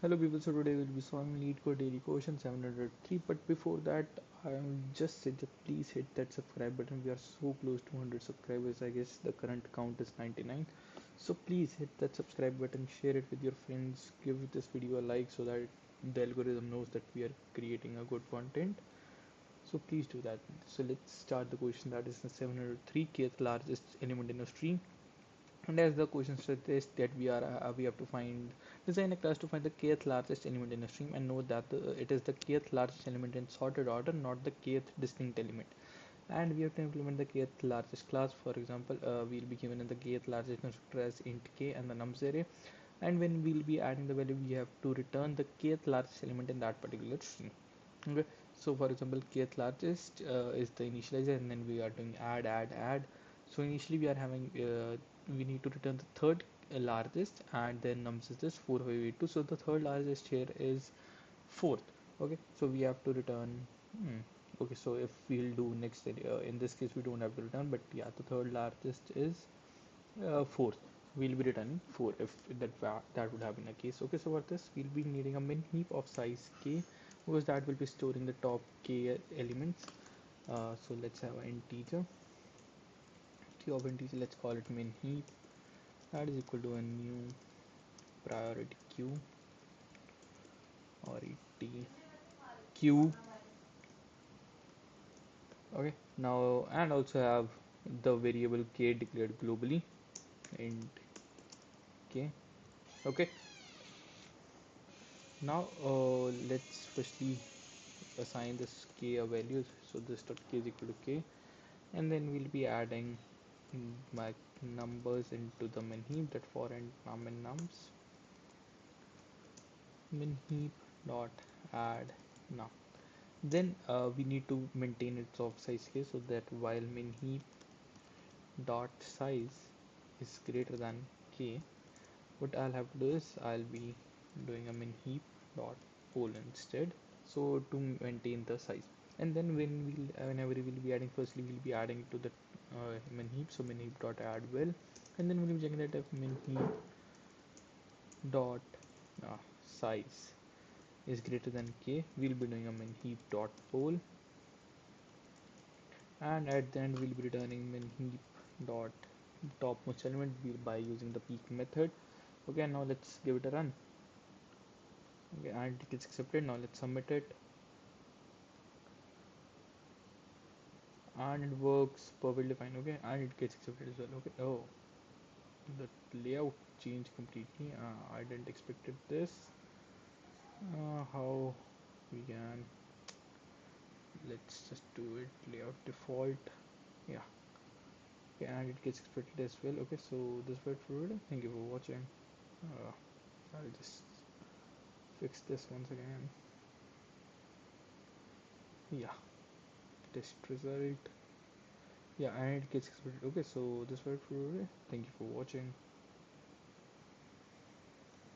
Hello people, so today we'll be solving LeetCode daily question 703, but before that I'll just say that please hit that subscribe button. We are so close to 100 subscribers. I guess the current count is 99. So please hit that subscribe button, share it with your friends, give this video a like so that the algorithm knows that we are creating a good content. So please do that. So let's start the question. That is the 703 kth largest element in a string. And as the question suggests that we have to design a class to find the kth largest element in a string, and note that it is the kth largest element in sorted order, not the kth distinct element. And we have to implement the kth largest class. For example, we'll be given in the kth largest constructor as int k and the nums array, and when we'll be adding the value, we have to return the kth largest element in that particular string. Okay, so for example, kth largest is the initializer, and then we are doing add. So initially we are having we need to return the third largest, and then nums is this 4582. So the third largest here is fourth. Okay, so we have to return okay, so if we'll do next in this case we don't have to return, but yeah, the third largest is fourth. We'll be returning 4 if that would have been the case. Okay, so for this we'll be needing a min heap of size k, because that will be storing the top k elements. So let's have an integer t of integer, let's call it min heap. That is equal to a new priority queue, or et q. Okay, now, and also have the variable k declared globally, int k. Okay, now let's firstly assign this k a value. So this dot k is equal to k, and then we'll be adding my numbers into the min heap. That for int num and nums, min heap dot add num. Then we need to maintain its of size k, so that while min heap dot size is greater than k, what I'll have to do is I'll be doing a min heap dot poll instead, so to maintain the size. And then whenever we'll be adding, firstly we'll be adding to the min heap, so min heap dot add well, and then we'll be checking that if min heap dot size is greater than k, we'll be doing a min heap dot poll, and at the end we'll be returning min heap dot topmost element by using the peek method. Okay, now let's give it a run. Okay, and it is accepted. Now let's submit it, and it works perfectly fine. Okay, and it gets accepted as well. Okay, oh, the layout changed completely. I didn't expected this. How we can, let's just do it layout default. Yeah. Okay, and it gets accepted as well. Okay, so this was for video. Thank you for watching. uh, I'll just fix this once again. Yeah, test result. Yeah, and it gets accepted. Okay, so this was for video. Thank you for watching.